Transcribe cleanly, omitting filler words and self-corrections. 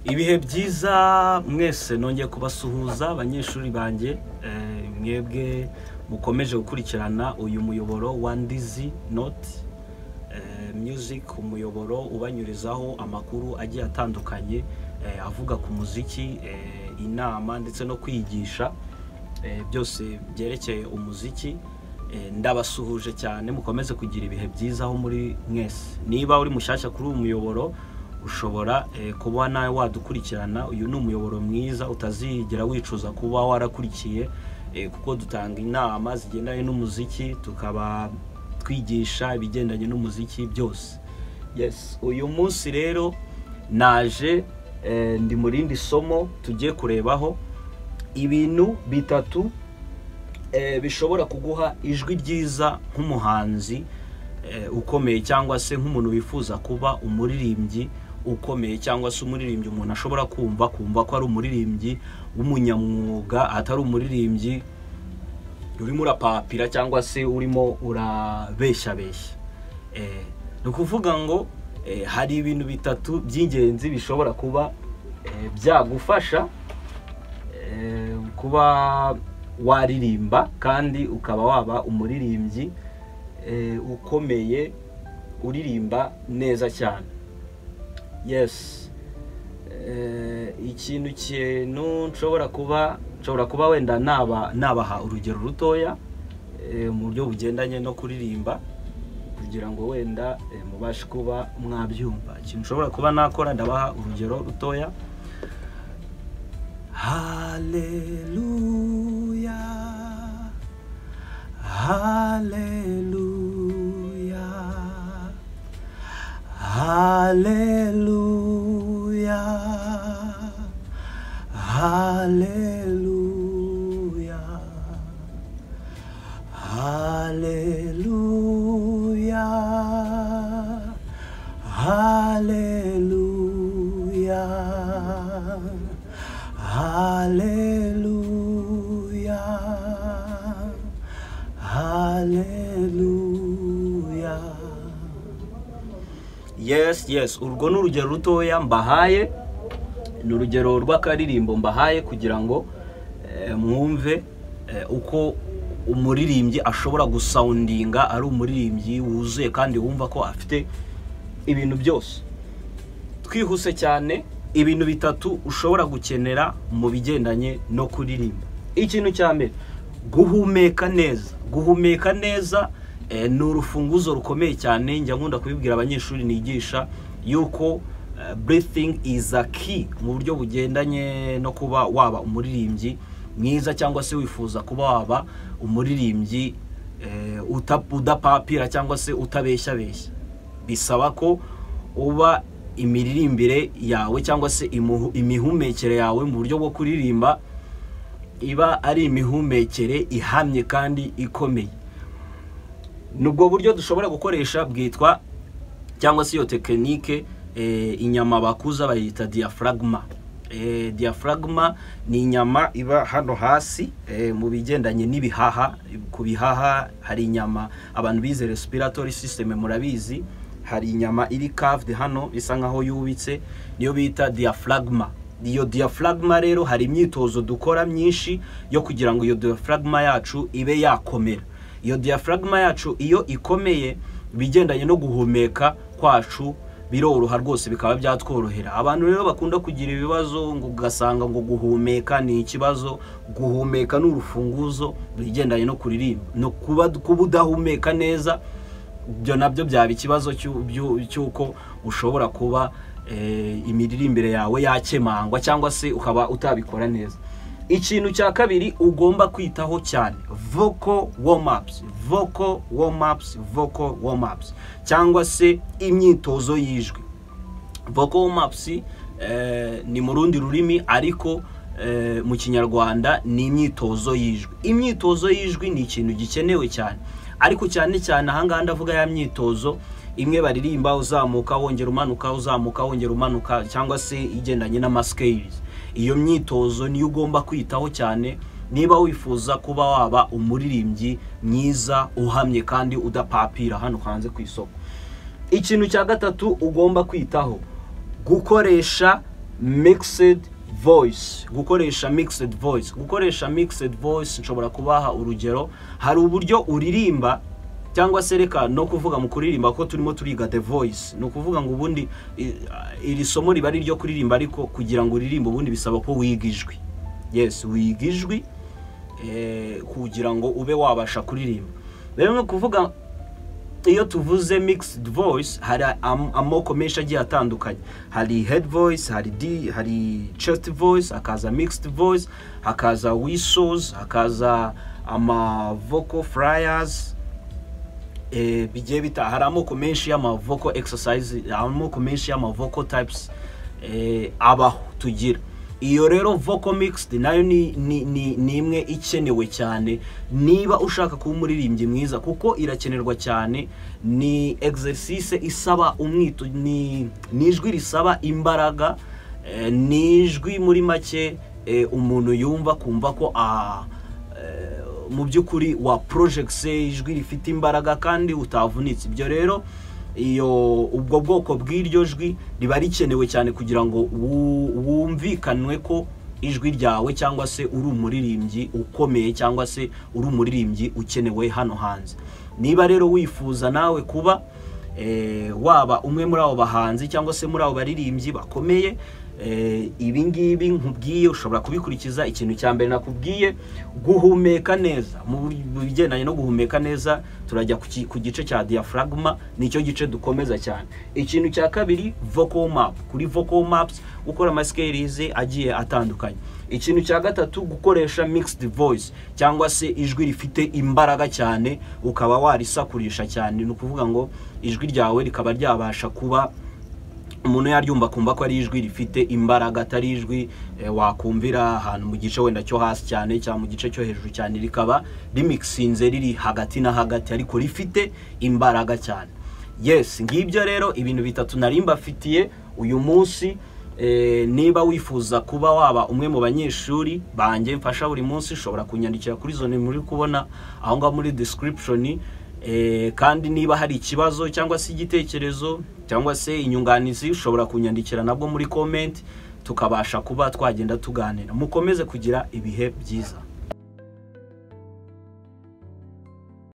Ibihe byiza mwese nongeye kubasuhuza abanyeshuri banjye mwebwe mukomeje gukurikirana uyu muyoboro wa Ndizi Note Music, umuyoboro ubanyurizaho amakuru agiye atandukanye avuga ku muziki, inama ndetse no kwigisha byose byerekeye umuziki. Ndabasuhuje cyane, mukomeze kugira ibihe byiza aho muri mwese. Niba uri mushyashya kuri uyu muyoboro ushobora kuba nawe wadukurikirana. Uyu ni umuyoboro mwiza utazigera wicuza kuba warakurikiye, kuko dutanga inama zigendanye n'umuziki, tukaba twigisha ibigendanye n'umuziki byose. Yes, uyu munsi rero naje ndi mu rindi somo tugiye kurebaho ibintu bitatu bishobora kuguha ijwi ryiza nk'umuhanzi ukomeye, cyangwa se nk'umuntu wifuza kuba umuririmbyi ukomeye, cyangwa se umuririmbyi umuntu ashobora kumva ko ari umuririmbyi w'umunyamwuga, atari umuririmbyi urimo urapapira cyangwa se urimo urabeshya. Ni ukuvuga ngo hari ibintu bitatu by'ingenzi bishobora kuba byagufasha kuba waririmba kandi ukaba waba umuririmbyi ukomeye, uririmba neza cyane. Yes, ikintu nshobora kuba wenda nabaha urugero rutoya mu buryo bugendanye no kuririmba, kugira ngo wenda mubashe kuba mwabyumva. Ikintu nshobora kuba nakora, ndabaha urugero rutoya. Hallelujah, hallelujah, hallelujah, hallelujah, hallelujah, hallelujah, hallelujah, hallelujah. Yes, urwo ni urugero rutoya mbahaye, ni urugero rw'akaririmbo mbahaye kugira ngo mwumve uko umuririmbyi ashobora gusoundinga ari umuririmbyi wuzuye kandi wumva ko afite ibintu byose. Twihuse cyane, ibintu bitatu ushobora gukenera mu bigendanye no kuririmba. Ikintu cya mbere, guhumeka neza. Guhumeka neza ni urufunguzo rukomeye cyane. Njya nkunda kubibwira abanyeshuri nigisha yuko breathing is a key mu buryo bugendanye no kuba waba umuririmbyi mwiza, cyangwa se wifuza kuba waba umuririmbyi udapapira cyangwa se utabeshya. Bisaba ko uba imiririmbire yawe cyangwa se imihumekere yawe mu buryo bwo kuririmba iba ari imihumekere ihamye kandi ikomeye. Nubwo buryo dushobora gukoresha bwitwa, cyangwa se iyo tekinike inyama bakuza bayita diaphragma. Diaphragma ni inyama iba hano hasi mu bigendanye n'ibihaha. Ku bihaha hari inyama, abantu bize respiratory system murabizi, hari inyama iri curved hano bisa nkaho yubitse, niyo bita diaphragma. Iyo diaphragma rero hari imyitozo dukora myinshi yo kugira ngo iyo diaphragma yacu ibe yakomera. Iyo diaphragma yacu iyo ikomeye, bigendanye no guhumeka kwacu biroroha rwose, bikaba byatworohera. Abantu rero bakunda kugira ibibazo ngo ugasanga ngo guhumeka ni ikibazo. Guhumeka ni urufunguzo bigendanye no kuririmba. No kuba udahumeka neza, byo nabyo byaba ikibazo cy'uko ushobora kuba imiririmbire yawe yakemangwa, cyangwa se ukaba utabikora neza. Ikintu cya kabiri ugomba kwitaho cyane, vocal warm ups, cyangwa se imyitozo y'ijwi. Vocal warm ups ni mu rundi rurimi, ariko mu Kinyarwanda ni imyitozo y'ijwi. Imyitozo y'ijwi ni ikintu gikenewe cyane, ariko cyane ahangaha ndavuga ya myitozo imwe baririmba uzamuka wongera umanuka, uzamuka wongera umanuka, cyangwa se igendanye n'amascales. Iyo myitozo niyo ugomba kwitaho cyane niba wifuza kuba waba umuririmbyi mwiza uhamye kandi udapapira hano hanze ku isoko. Ikintu cya gatatu ugomba kwitaho, gukoresha mixed voice, gukoresha mixed voice. Gukoresha mixed voice nshobora kubaha urugero. Hari uburyo uririmba cyangwa se reka no kuvuga mu kuririmba ko turimo turiga the voice, no kuvuga ngo ubundi iri somo riba ari ryo kuririmba, ariko kugira ngo uririmbe ubundi bisaba ko wiga ijwi. Yes, wiga ijwi kugira ngo ube wabasha kuririmba. Rero no kuvuga iyo tuvuze mixed voice hari amoko menshi agiye atandukanye. Hari head voice, hari chest voice, hakaza mixed voice, hakaza whistles, hakaza vocal fryers, bigiye bita. Hari amoko menshi y'ama vocal exercise, amoko menshi y'ama vocal types abaho tugira. Iyo rero vocal mixed nayo ni imwe ikenewe cyane niba ushaka kuba umuririmbyi mwiza, kuko irakenerwa cyane. Ni exercise isaba umwito, ni ijwi risaba imbaraga, ni ijwi muri make umuntu yumva kumva ko mu by'ukuri wa projects ijwi rifite imbaraga kandi utavunitse. Ibyo rero ubwo bwoko bw'iryo jwi riba rikenewe cyane kugira ngo wumvikanwe ko ijwi ryawe cyangwa se uri umuririmbyi ukomeye cyangwa se uri umuririmbyi ukenewe hano hanze. Niba rero wifuza nawe kuba waba umwe muri abo bahanzi cyangwa se muri abo baririmbyi bakomeye, ibi ngibi nkubwiye ushobora kubikurikiza. Ikintu cya mbere nakubwiye, guhumeka neza. Mu bigendanye no guhumeka neza turajya ku gice cya diaphragma, nicyo gice dukomeza cyane. Ikintu cya kabiri, vocal map. Kuri vocal maps ukora scales agiye atandukanye. Ikintu cya gatatu, gukoresha mixed voice cyangwa se ijwi rifite imbaraga cyane ukaba warisakurisha cyane. Ni ukuvuga ngo ijwi ryawe rikaba ryabasha kuba umuntu yaryumva kumva ko ari ijwi rifite imbaraga, atari ijwi wakumvira ahantu mu gice wenda cyo hasi cyane cyangwa mu gice cyo hejuru cyane, rikaba remixinze riri hagati na hagati ariko rifite imbaraga cyane. Yes, ngibyo rero ibintu bitatu narimba afitiye uyu munsi. Niba wifuza kuba waba umwe mu banyeshuri banjye mfasha buri munsi, ushobora kunyandikira kuri zone muri kubona aho ngaho muri description. Kandi niba hari ikibazo cyangwa se igitekerezo cyangwa se inyunganizi, ushobora kunyandikira nabwo muri comment, tukabasha kuba twagenda tuganira. Mukomeze kugira ibihe byiza.